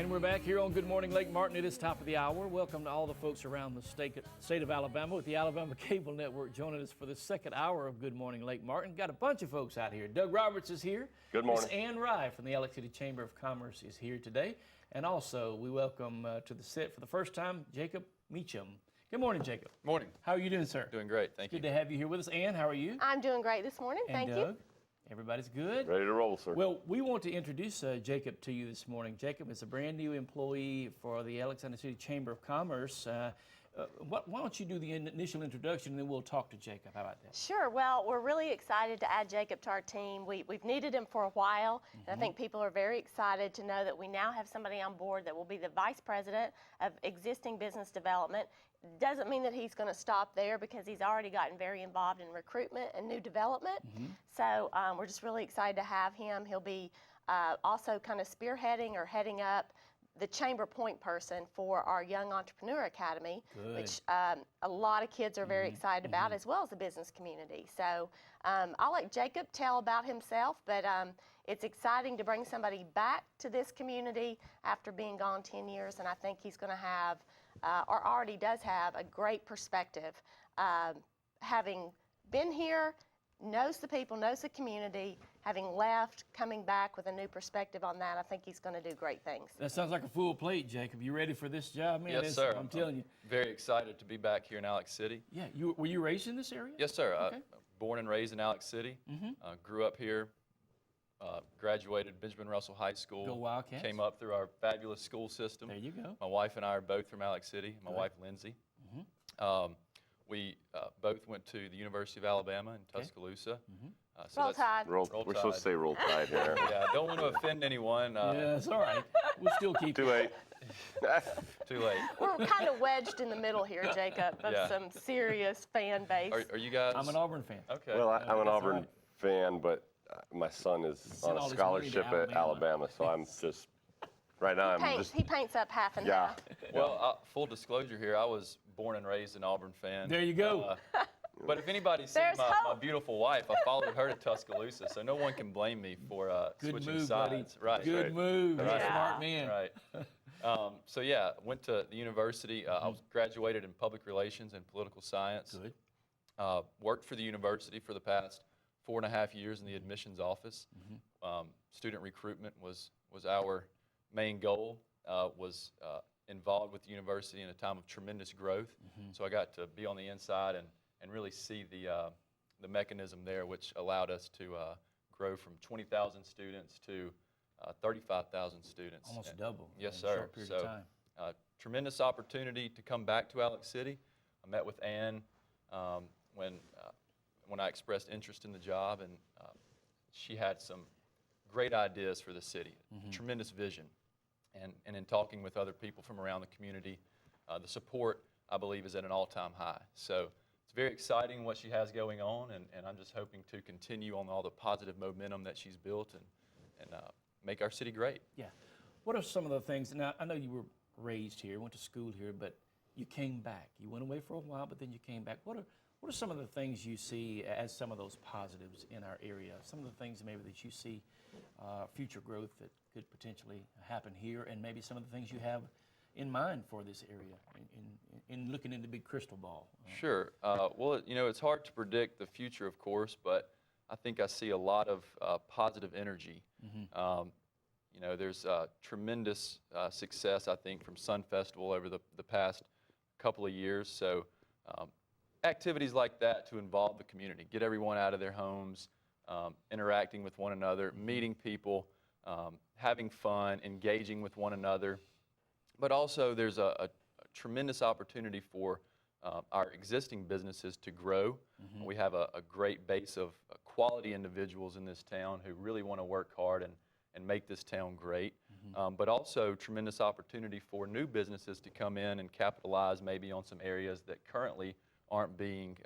And we're back here on Good Morning Lake Martin. It is top of the hour. Welcome to all the folks around the state of Alabama with the Alabama Cable Network joining us for the second hour of Good Morning Lake Martin. Got a bunch of folks out here. Doug Roberts is here. Good morning. Miss Ann Rye from the Alex City Chamber of Commerce is here today. And also we welcome to the set for the first time, Jacob Meacham. Good morning, Jacob. Morning. How are you doing, sir? Doing great, thank you. Good to have you here with us. Ann, how are you? I'm doing great this morning, And thank Doug? you. Everybody's good? Ready to roll, sir. Well, we want to introduce Jacob to you this morning. Jacob is a brand new employee for the Alexander City Chamber of Commerce. Why don't you do the initial introduction and then we'll talk to Jacob. How about that? Sure, well, we're really excited to add Jacob to our team. We've needed him for a while, and I think people are very excited to know that we now have somebody on board that will be the Vice President of Existing Business Development. Doesn't mean that he's going to stop there because he's already gotten very involved in recruitment and new development. So we're just really excited to have him. He'll be also kind of spearheading or heading up the chamber point person for our Young Entrepreneur Academy, which a lot of kids are very excited about, as well as the business community. So I'll let Jacob tell about himself, but it's exciting to bring somebody back to this community after being gone 10 years, and I think he's going to have, or already does have, a great perspective. Having been here, knows the people, knows the community, having left, coming back with a new perspective on that, I think he's going to do great things. That sounds like a full plate, Jacob. You ready for this job, man? Yes, sir. I'm telling you. Very excited to be back here in Alex City. Yeah, were you raised in this area? Yes, sir. Okay. Born and raised in Alex City. Grew up here. Graduated Benjamin Russell High School. Go Wildcats. Came up through our fabulous school system. There you go. My wife and I are both from Alex City. My wife, Lindsay. We both went to the University of Alabama in Tuscaloosa. So Roll Tide. We're supposed to say roll tide here. Yeah, don't want to offend anyone. Yeah, it's all right. We'll still keep Too late. Too late. We're kind of wedged in the middle here, Jacob, of Yeah. some serious fan base. Are you guys? I'm an Auburn fan. Okay. Well, I'm an that's Auburn right. fan, but my son is Sent on all a his money to scholarship at Alabama, so I'm just, right now, He paints up half and yeah. half. Well, full disclosure here, I was born and raised an Auburn fan. There you go. But if anybody's seen There's my hope. beautiful wife, I followed her to Tuscaloosa, so no one can blame me for Good switching move, sides. buddy. Right. Good move. You're a Yeah. smart man. Right. So yeah, went to the university. I was graduated in public relations and political science. Good. Worked for the university for the past 4.5 years in the admissions office. Student recruitment was our main goal. Was involved with the university in a time of tremendous growth. So I got to be on the inside and really see the mechanism there, which allowed us to grow from 20,000 students to 35,000 students. Almost double. Yes, in a sir. short period of time. Tremendous opportunity to come back to Alex City. I met with Ann when I expressed interest in the job, and she had some great ideas for the city, tremendous vision. And in talking with other people from around the community, the support, I believe, is at an all-time high. So it's very exciting what she has going on, and I'm just hoping to continue on all the positive momentum that she's built and make our city great. Yeah. What are some of the things, now I know you were raised here, went to school here, but you came back. You went away for a while, but then you came back. What are some of the things you see as some of those positives in our area? Some of the things maybe that you see future growth that could potentially happen here, and maybe some of the things you have in mind for this area in looking in the big crystal ball. Sure. Well, it's hard to predict the future, of course, but I think I see a lot of positive energy. There's tremendous success, I think, from Sun Festival over the past couple of years. So activities like that to involve the community, get everyone out of their homes, interacting with one another, meeting people, having fun, engaging with one another. But also there's a tremendous opportunity for our existing businesses to grow. We have a great base of quality individuals in this town who really want to work hard and make this town great. But also tremendous opportunity for new businesses to come in and capitalize maybe on some areas that currently aren't being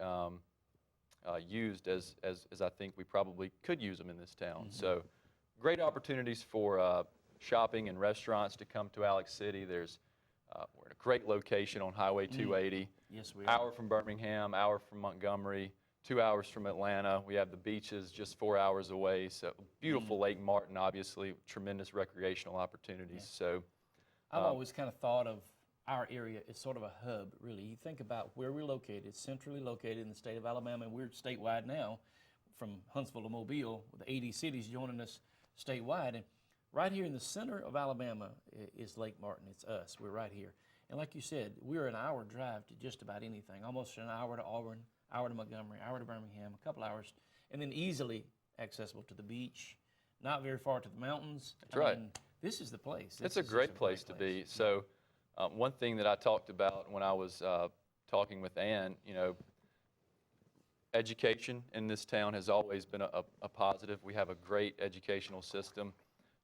used as I think we probably could use them in this town. So great opportunities for shopping and restaurants to come to Alex City. We're in a great location on Highway 280. Yes, we are. Hour from Birmingham, hour from Montgomery, 2 hours from Atlanta. We have the beaches just 4 hours away. So beautiful Lake Martin, obviously, tremendous recreational opportunities. So I've always kind of thought of our area as sort of a hub, really. You think about where we're located, centrally located in the state of Alabama, and we're statewide now, from Huntsville to Mobile, with 80 cities joining us statewide. And right here in the center of Alabama is Lake Martin. It's us. We're right here. And like you said, we're an hour drive to just about anything, almost an hour to Auburn, hour to Montgomery, hour to Birmingham, a couple hours, and then easily accessible to the beach, not very far to the mountains. That's right. This is the place. It's a great place to be. So one thing that I talked about when I was talking with Ann, education in this town has always been a positive. We have a great educational system.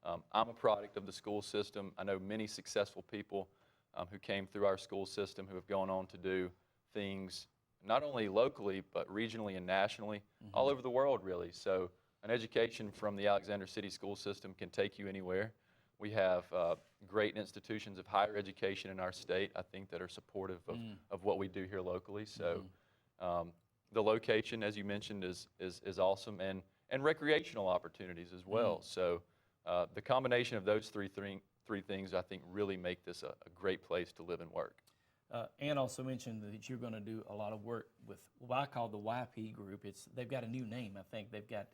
I'm a product of the school system. I know many successful people who came through our school system who have gone on to do things not only locally, but regionally and nationally, all over the world, really. So an education from the Alexander City school system can take you anywhere. We have great institutions of higher education in our state, I think, that are supportive of what we do here locally. So the location, as you mentioned, is awesome, and recreational opportunities as well. So the combination of those three things, I think, really make this a great place to live and work. Ann also mentioned that you're going to do a lot of work with what I call the YP group. They've got a new name, I think. They've got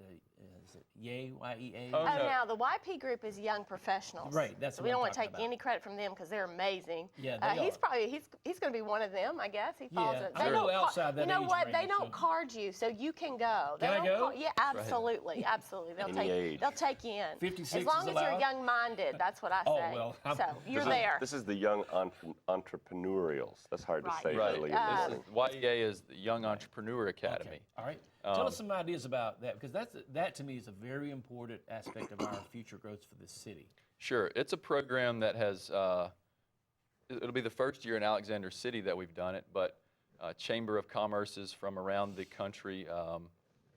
is it YEA, Y-E-A? Oh, no. Now the YP group is young professionals. Right, that's so what we don't I'm want to talking take about. any credit from them because they're amazing. Yeah, they he's are. probably he's going to be one of them, I guess. He falls. Yeah, They I'm a don't little outside that You know age what? range, They don't so- card you, so you can go. Can I go? Yeah, absolutely, absolutely. Any age. They'll take you in. 56 as long is as you're allowed? young-minded, that's what I Oh, say. well, so you're This is- there. This is the young entrepreneurials. That's hard to Right. say Right. early in the morning. YEA is the Young Entrepreneur Academy. Okay. All right. Tell us some ideas about that, because that to me is a very important aspect of our future growth for this city. Sure. It's a program that has, it'll be the first year in Alexander City that we've done it, but Chamber of Commerce's from around the country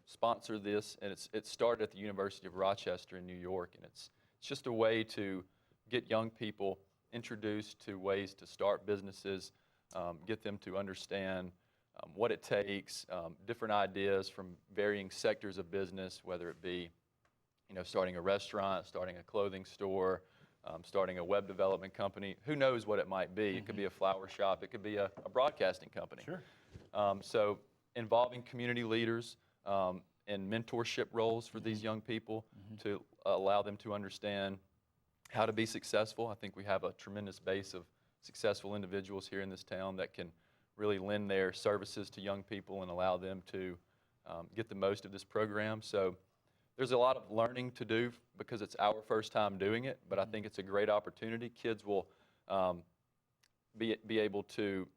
sponsor this, and it started at the University of Rochester in New York, and it's just a way to get young people introduced to ways to start businesses, get them to understand what it takes, different ideas from varying sectors of business, whether it be starting a restaurant, starting a clothing store, starting a web development company. Who knows what it might be? It could be a flower shop. It could be a broadcasting company. Sure. So involving community leaders in mentorship roles for these young people to allow them to understand how to be successful. I think we have a tremendous base of successful individuals here in this town that can really lend their services to young people and allow them to get the most of this program. So there's a lot of learning to do because it's our first time doing it, but I think it's a great opportunity. Kids will be able to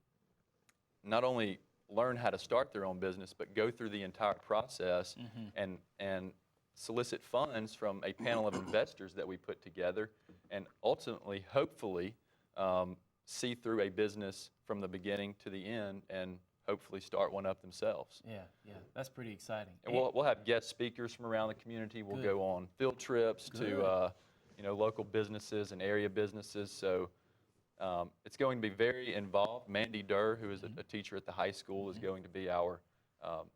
not only learn how to start their own business, but go through the entire process and solicit funds from a panel of investors that we put together, and ultimately, hopefully, see through a business from the beginning to the end and hopefully start one up themselves. Yeah, that's pretty exciting. And we'll have guest speakers from around the community. We'll Good. go on field trips to local businesses and area businesses. So it's going to be very involved. Mandy Durr, who is a teacher at the high school, is going to be our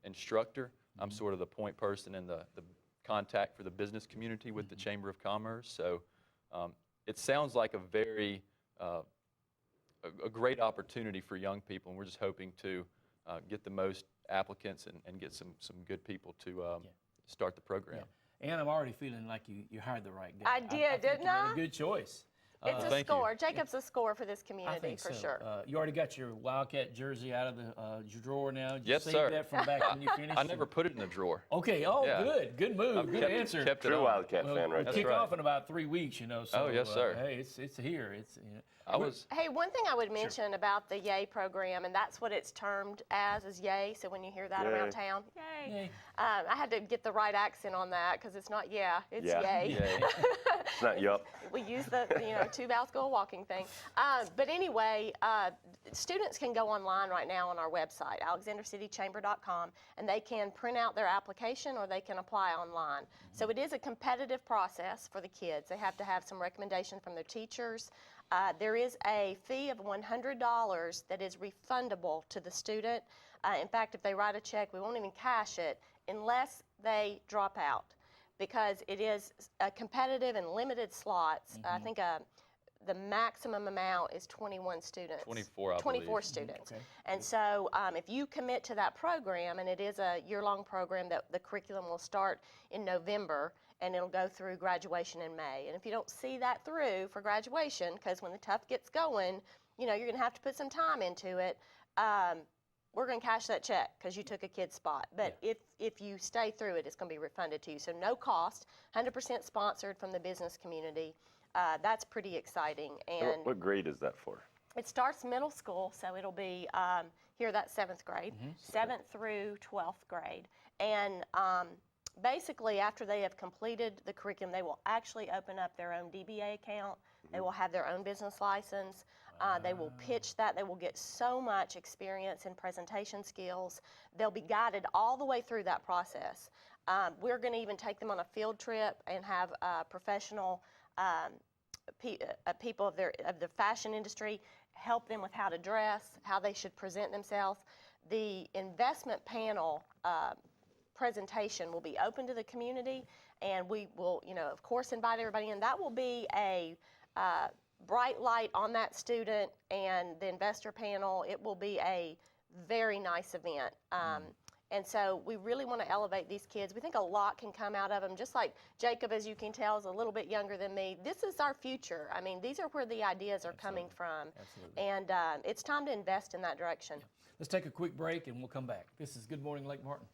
instructor. I'm sort of the point person and the contact for the business community with the Chamber of Commerce. So it sounds like a very a great opportunity for young people, and we're just hoping to get the most applicants and get some good people to start the program. Yeah. And I'm already feeling like you hired the right guy. I did, think didn't you made I? a good choice. It's a Thank you. score. Jacob's a score for this I community, think for so. sure. You already got your Wildcat jersey out of the your drawer now. Did you Yes, save sir. that from back when you finished? I never put it in a drawer. Okay. Yeah. Good move. I've Good kept- answer. kept it True on. Wildcat fan right We'll there. kick right. off in about 3 weeks, So, Oh, yes, sir. Hey, it's here. Hey, one thing I would mention about the YEA program, and that's what it's termed as, is YEA. So when you hear that around Yay. town, yay. Yay. I had to get the right accent on that because it's not it's Yeah. yay. Yay. It's not yup. We use the two vowels go a walking thing. But anyway, students can go online right now on our website, alexandercitychamber.com, and they can print out their application or they can apply online. So it is a competitive process for the kids. They have to have some recommendation from their teachers. There is a fee of $100 that is refundable to the student. In fact, if they write a check, we won't even cash it unless they drop out, because it is competitive and limited slots. I think the maximum amount is 21 students. 24, I 24 believe. students. Okay. And so if you commit to that program, and it is a year-long program that the curriculum will start in November, and it'll go through graduation in May. And if you don't see that through for graduation, because when the tough gets going, you know, you're going to have to put some time into it, we're going to cash that check because you took a kid's spot. But if you stay through it, it's going to be refunded to you. So no cost, 100% sponsored from the business community. That's pretty exciting. And What grade is that for? it starts middle school, so it'll be here that's 7th grade, 7th through 12th grade. And basically, after they have completed the curriculum, they will actually open up their own DBA account. They will have their own business license. They will pitch that. They will get so much experience in presentation skills. They'll be guided all the way through that process. We're going to even take them on a field trip and have professional people of the fashion industry help them with how to dress, how they should present themselves. The investment panel presentation will be open to the community, and we will, you know, of course, invite everybody in. That will be a bright light on that student and the investor panel. It will be a very nice event. And so we really want to elevate these kids. We think a lot can come out of them. Just like Jacob, as you can tell, is a little bit younger than me. This is our future. I mean, these are where the ideas are coming from. Absolutely. And it's time to invest in that direction. Let's take a quick break and we'll come back. This is Good Morning Lake Martin.